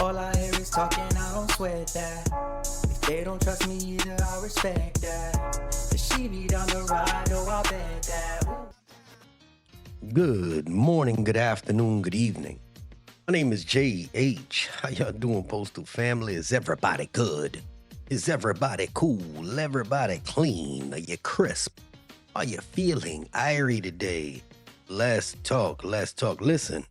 All I hear is talking, I don't sweat that. If they don't trust me either, I respect that. If she be down the ride, oh, I bet that. Ooh. Good morning, good afternoon, good evening. My name is JayH. How y'all doing, Postal family? Is everybody good? Is everybody cool? Everybody clean? Are you crisp? Are you feeling irie today? Let's talk. Listen,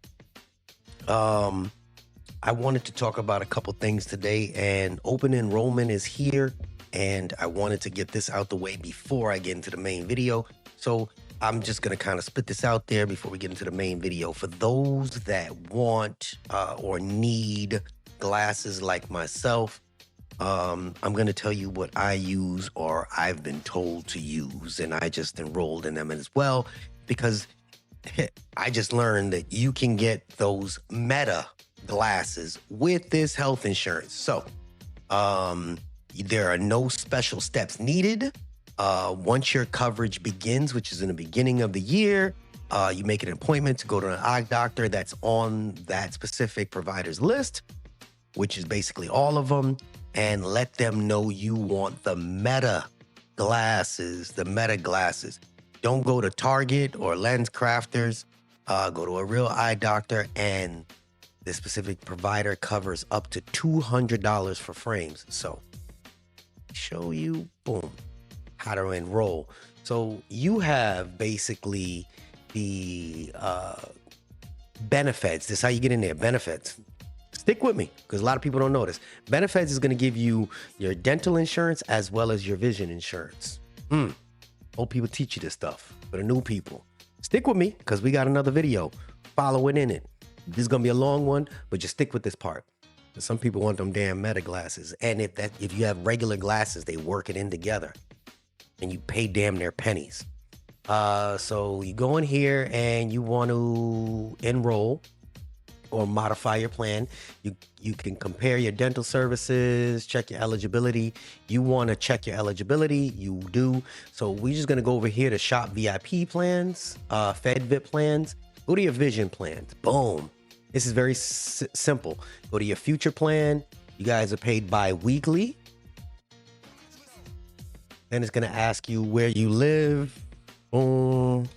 I wanted to talk about a couple things today, and open enrollment is here, and I wanted to get this out the way before I get into the main video. So I'm just going to kind of spit this out there before we get into the main video. For those that want or need glasses like myself, I'm going to tell you what I use or I've been told to use, and I just enrolled in them as well because I just learned that you can get those Meta glasses with this health insurance. So there are no special steps needed. Once your coverage begins, which is in the beginning of the year, you make an appointment to go to an eye doctor that's on that specific provider's list, which is basically all of them, and let them know you want the Meta glasses, Don't go to Target or Lens Crafters. Go to a real eye doctor, and the specific provider covers up to $200 for frames. So show you, boom, how to enroll. So you have basically the benefits. This is how you get in there, benefits. Stick with me, because a lot of people don't know this. Benefits is going to give you your dental insurance as well as your vision insurance. Old people teach you this stuff. For the new people, stick with me, because we got another video following in it. This is going to be a long one, but just stick with this part. Some people want them damn Meta glasses. And if you have regular glasses, they work it in together. And you pay damn near pennies. So you go in here and you want to enroll or modify your plan. You can compare your dental services, check your eligibility. You want to check your eligibility, you do. So we're just going to go over here to shop VIP plans, FedVip plans. Go to your vision plans. Boom. This is very simple. Go to your future plan. You guys are paid bi-weekly. Then it's going to ask you where you live. Boom.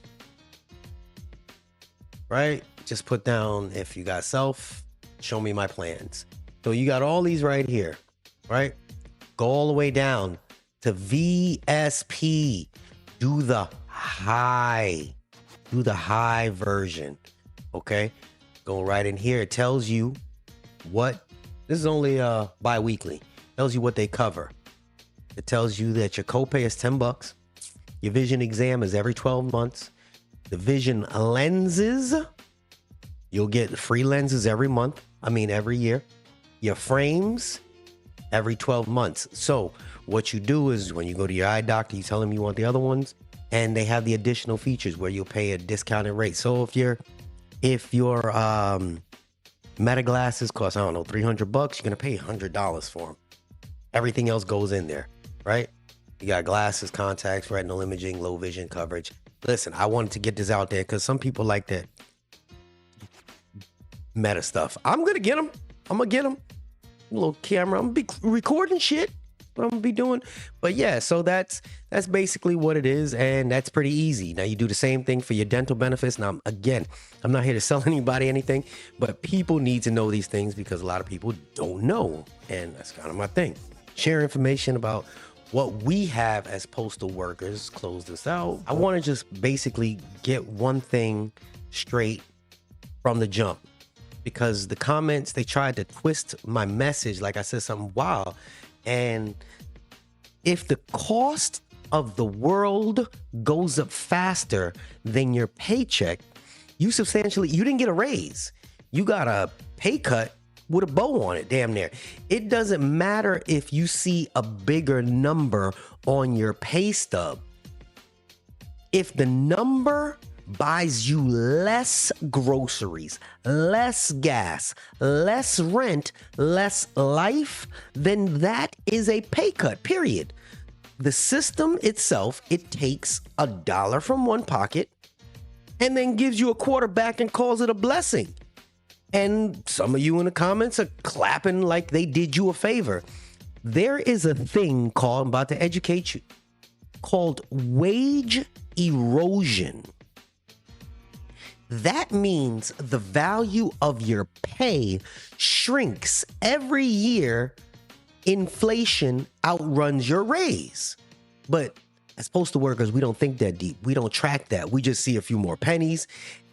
Right? Just put down if you got self, show me my plans. So you got all these right here, right? Go all the way down to VSP. Do the high version. Okay. Go right in here. It tells you what, this is only bi-weekly. Tells you what they cover. It tells you that your copay is $10. Your vision exam is every 12 months. The vision lenses, you'll get free lenses every year. Your frames every 12 months. So what you do is when you go to your eye doctor, you tell them you want the other ones, and they have the additional features where you'll pay a discounted rate. So if your Meta glasses cost, I don't know, $300, you're going to pay $100 for them. Everything else goes in there, right? You got glasses, contacts, retinal imaging, low vision coverage. Listen, I wanted to get this out there because some people like that Meta stuff. I'm going to get them. A little camera. I'm going to be recording shit. What I'm going to be doing. But yeah, so that's basically what it is. And that's pretty easy. Now you do the same thing for your dental benefits. Now, again, I'm not here to sell anybody anything, but people need to know these things because a lot of people don't know. And that's kind of my thing. Share information about what we have as postal workers. Close this out. I want to just basically get one thing straight from the jump, because the comments, they tried to twist my message like I said something wild. And if the cost of the world goes up faster than your paycheck, you didn't get a raise. You got a pay cut with a bow on it, damn near. It doesn't matter if you see a bigger number on your pay stub. If the number buys you less groceries, less gas, less rent, less life, then that is a pay cut, period. The system itself, it takes $1 from one pocket and then gives you a quarter back and calls it a blessing. And some of you in the comments are clapping like they did you a favor. There is a thing called, I'm about to educate you, called wage erosion. That means the value of your pay shrinks every year. Inflation outruns your raise. But as postal workers, we don't think that deep. We don't track that. We just see a few more pennies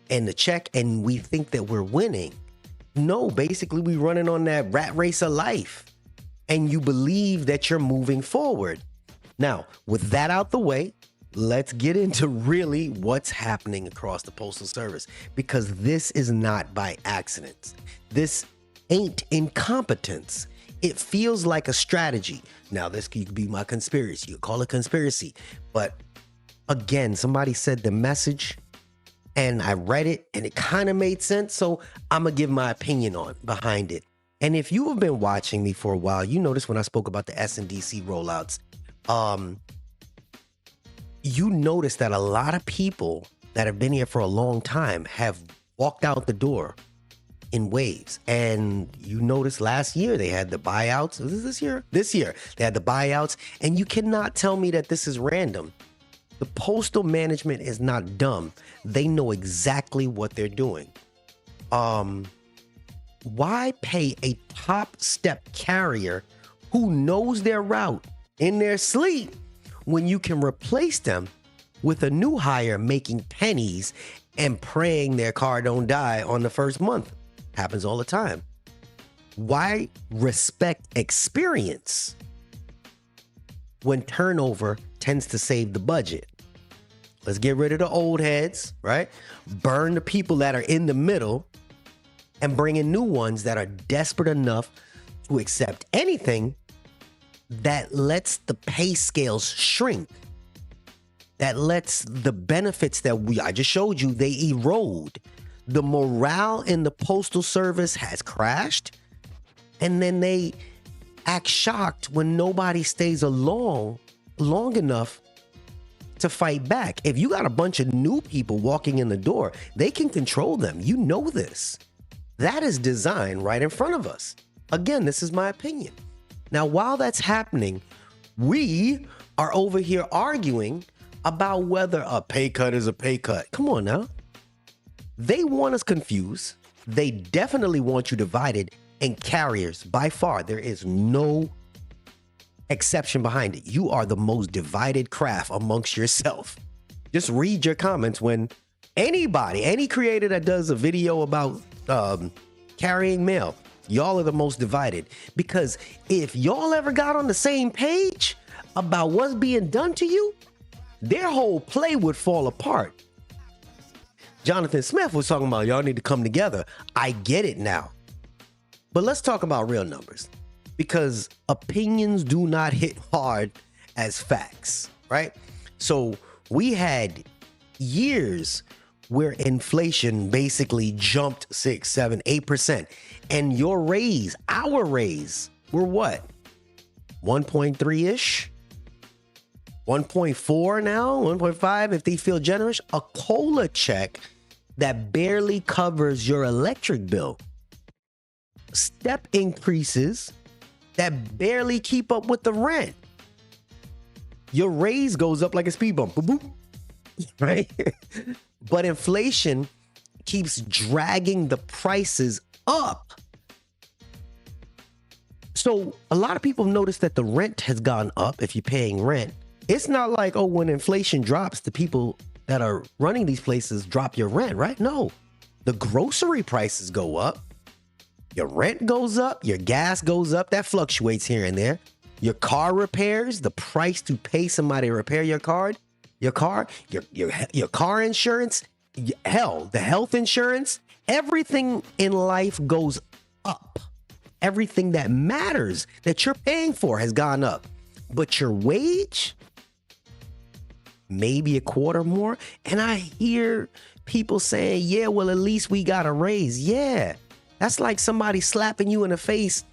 in the check and we think that we're winning. No, basically we running on that rat race of life and you believe that you're moving forward. Now, with that out the way, let's get into really what's happening across the Postal Service, because this is not by accident. This ain't incompetence. It feels like a strategy. Now, this could be my conspiracy. You call it conspiracy. But again, somebody said the message and I read it and it kind of made sense. So I'm going to give my opinion behind it. And if you have been watching me for a while, you noticed when I spoke about the SNDC rollouts, you notice that a lot of people that have been here for a long time have walked out the door in waves. And you noticed last year they had the buyouts. Was this year? This year they had the buyouts. And you cannot tell me that this is random. The postal management is not dumb. They know exactly what they're doing. Why pay a top step carrier who knows their route in their sleep when you can replace them with a new hire making pennies and praying their car don't die on the first month? Happens all the time. Why respect experience when turnover tends to save the budget? Let's get rid of the old heads, right? Burn the people that are in the middle and bring in new ones that are desperate enough to accept anything that lets the pay scales shrink, that lets the benefits that I just showed you, they erode. The morale in the Postal Service has crashed, and then they act shocked when nobody stays long enough to fight back. If you got a bunch of new people walking in the door, they can control them. You know this. That is designed right in front of us. Again, this is my opinion. Now, while that's happening, we are over here arguing about whether a pay cut is a pay cut. Come on now. They want us confused. They definitely want you divided. And carriers, by far, there is no exception behind it. You are the most divided craft amongst yourself. Just read your comments when any creator that does a video about carrying mail, y'all are the most divided. Because if y'all ever got on the same page about what's being done to you, their whole play would fall apart. Jonathan Smith was talking about y'all need to come together. I get it now. But let's talk about real numbers, because opinions do not hit hard as facts, right? So we had years where inflation basically jumped 6, 7, 8%. And your raise, our raise, were what? 1.3-ish? 1.4 now? 1.5 if they feel generous? A COLA check that barely covers your electric bill. Step increases that barely keep up with the rent. Your raise goes up like a speed bump. Boop, boop. Right? But inflation keeps dragging the prices up. So a lot of people notice that the rent has gone up if you're paying rent. It's not like, oh, when inflation drops, the people that are running these places drop your rent, right? No, the grocery prices go up. Your rent goes up, your gas goes up. That fluctuates here and there. Your car repairs, the price to pay somebody to repair your car, your car insurance, hell, the health insurance, everything in life goes up. Everything that matters that you're paying for has gone up. But your wage, maybe a quarter more. And I hear people saying, yeah, well, at least we got a raise. Yeah. That's like somebody slapping you in the face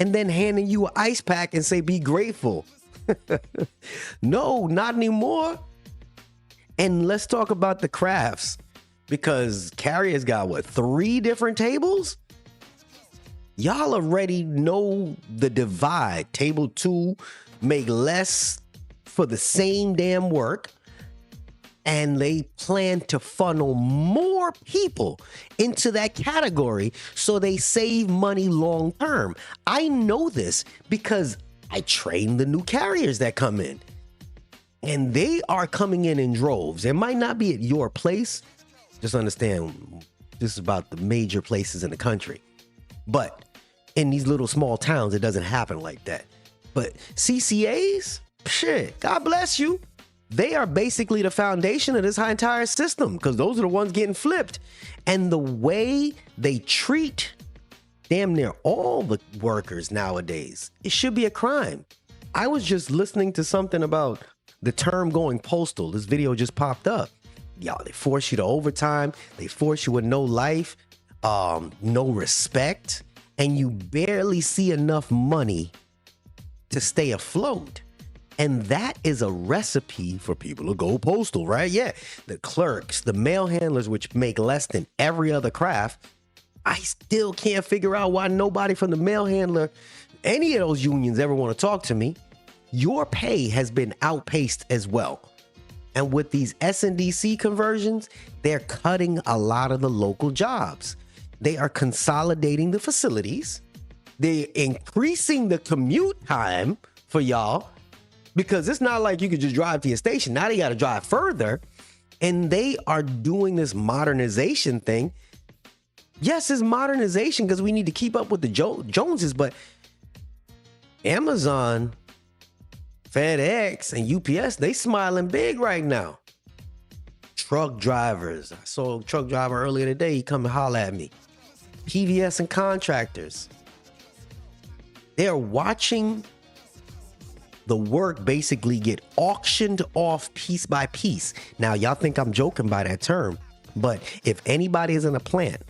and then handing you an ice pack and say, be grateful. No, not anymore. And let's talk about the crafts, because carriers got what, 3 different tables? Y'all already know the divide. Table 2 make less for the same damn work, and they plan to funnel more people into that category so they save money long term. I know this because I train the new carriers that come in, and they are coming in droves. It might not be at your place. Just understand, this is about the major places in the country. But in these little small towns, it doesn't happen like that. But CCAs, shit, God bless you. They are basically the foundation of this entire system because those are the ones getting flipped. And the way they treat damn near all the workers nowadays, it should be a crime. I was just listening to something about the term going postal. This video just popped up. Y'all, they force you to overtime. They force you with no life, no respect, and you barely see enough money to stay afloat. And that is a recipe for people to go postal, right? Yeah, the clerks, the mail handlers, which make less than every other craft. I still can't figure out why nobody from the mail handler, any of those unions ever want to talk to me. Your pay has been outpaced as well. And with these SNDC conversions, they're cutting a lot of the local jobs. They are consolidating the facilities. They're increasing the commute time for y'all because it's not like you could just drive to your station. Now they got to drive further. And they are doing this modernization thing. Yes, it's modernization because we need to keep up with the Joneses, but Amazon, FedEx, and UPS, they smiling big right now. Truck drivers. I saw a truck driver earlier today. He come and holler at me. PVS and contractors. They're watching the work basically get auctioned off piece by piece. Now, y'all think I'm joking by that term, but if anybody is in a plant,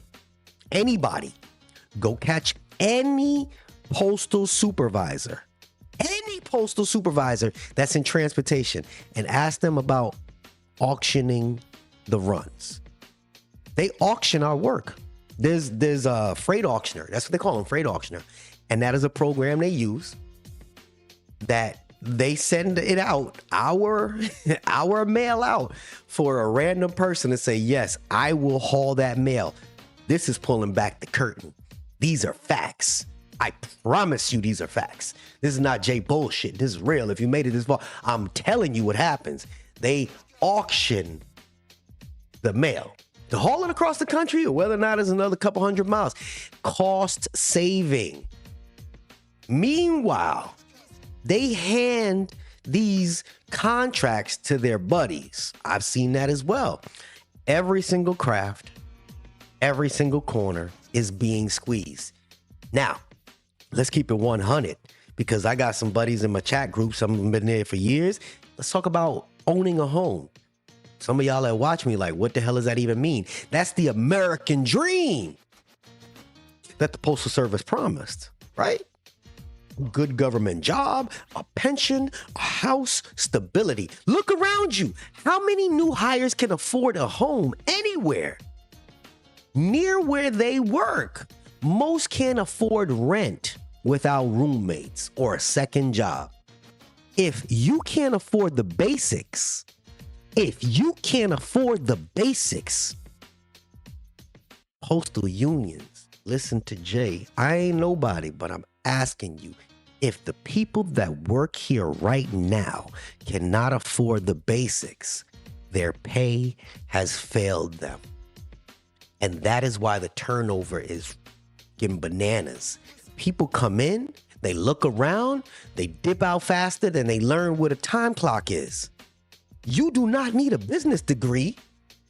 anybody, go catch any postal supervisor that's in transportation and ask them about auctioning the runs. They auction our work. There's a freight auctioneer. That's what they call them, freight auctioneer. And that is a program they use that they send it out, our mail out for a random person to say, yes, I will haul that mail. This is pulling back the curtain. These are facts. I promise you these are facts. This is not Jay bullshit. This is real. If you made it this far, I'm telling you what happens. They auction the mail. To haul it across the country or whether or not it's another couple hundred miles. Cost saving. Meanwhile, they hand these contracts to their buddies. I've seen that as well. Every single craft, every single corner is being squeezed. Now, let's keep it 100 because I got some buddies in my chat group. Some of them been there for years. Let's talk about owning a home. Some of y'all that watch me like, what the hell does that even mean? That's the American dream that the Postal Service promised, right? Good government job, a pension, a house, stability. Look around you. How many new hires can afford a home anywhere near where they work? Most can't afford rent without roommates or a second job. If you can't afford the basics, postal unions, listen to Jay. I ain't nobody, but I'm asking you, if the people that work here right now cannot afford the basics, their pay has failed them. And that is why the turnover is getting bananas. People come in, they look around, they dip out faster than they learn what a time clock is. You do not need a business degree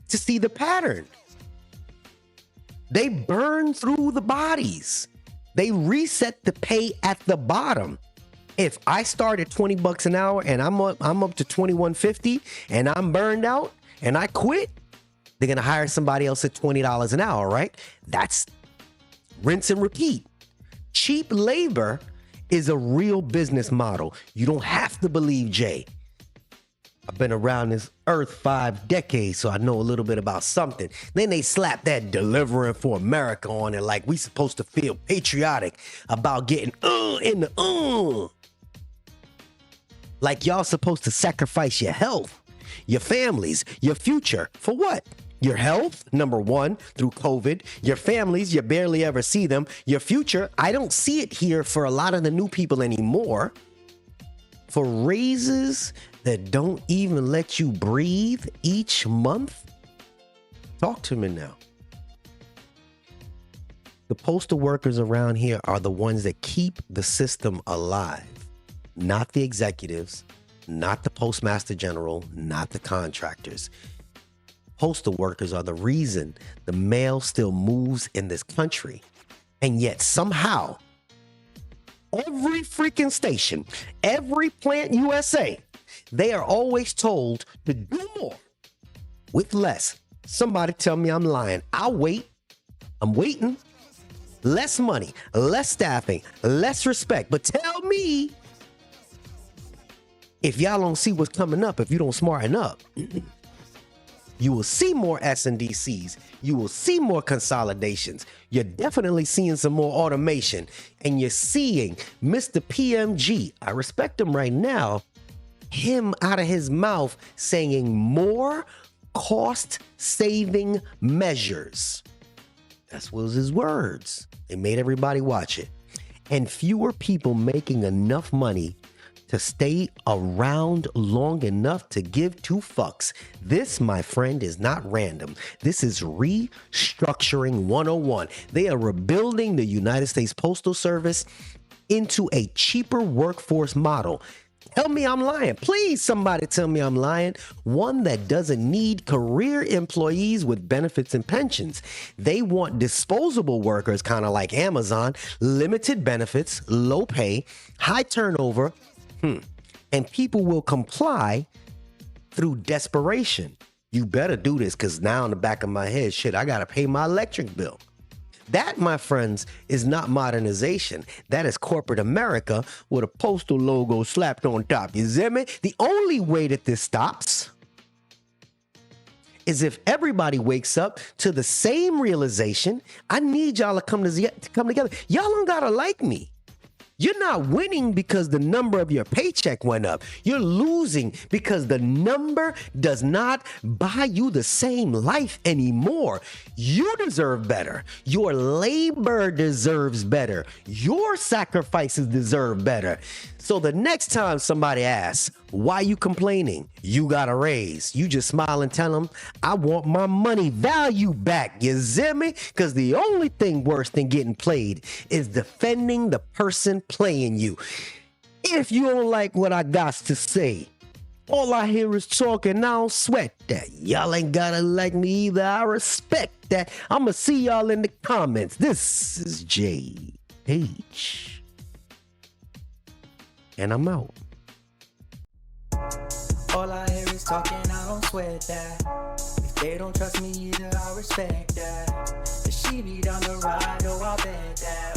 to see the pattern. They burn through the bodies. They reset the pay at the bottom. If I start at 20 bucks an hour and I'm up to $21.50 and I'm burned out and I quit, they're going to hire somebody else at $20 an hour, right? That's rinse and repeat. Cheap labor is a real business model. You don't have to believe Jay. I've been around this earth 5 decades, so I know a little bit about something. Then they slap that delivering for America on it like we supposed to feel patriotic about getting in the Like y'all supposed to sacrifice your health, your families, your future. For what? Your health, number one, through COVID. Your families, you barely ever see them. Your future, I don't see it here for a lot of the new people anymore. For raises that don't even let you breathe each month? Talk to me now. The postal workers around here are the ones that keep the system alive, not the executives, not the postmaster general, not the contractors. Postal workers are the reason the mail still moves in this country. And yet somehow, every freaking station, every plant USA, they are always told to do more with less. Somebody tell me I'm lying. I'll wait. I'm waiting. Less money, less staffing, less respect. But tell me, if y'all don't see what's coming up, if you don't smarten up, you will see more S&DCs. You will see more consolidations. You're definitely seeing some more automation. And you're seeing Mr. PMG, I respect him right now, him out of his mouth saying more cost-saving measures. That was his words. They made everybody watch it. And fewer people making enough money to stay around long enough to give 2 fucks. This, my friend, is not random. This is restructuring 101. They are rebuilding the United States Postal Service into a cheaper workforce model. Tell me I'm lying. Please, somebody tell me I'm lying. One that doesn't need career employees with benefits and pensions. They want disposable workers, kind of like Amazon, limited benefits, low pay, high turnover, and people will comply through desperation. You better do this because now in the back of my head, shit, I got to pay my electric bill. That, my friends, is not modernization. That is corporate America with a postal logo slapped on top. You see me? The only way that this stops is if everybody wakes up to the same realization. I need y'all to come together. Y'all don't gotta like me. You're not winning because the number of your paycheck went up. You're losing because the number does not buy you the same life anymore. You deserve better. Your labor deserves better. Your sacrifices deserve better. So the next time somebody asks, why you complaining? You got a raise. You just smile and tell them, I want my money value back. You see me? Because the only thing worse than getting played is defending the person playing you. If you don't like what I got to say, all I hear is talking. I don't sweat that. Y'all ain't gotta like me either. I respect that. I'ma see y'all in the comments. This is JayH. And I'm out. All I hear is talking, I don't sweat that. If they don't trust me either, I respect that. The she be down the ride, oh, I bet that.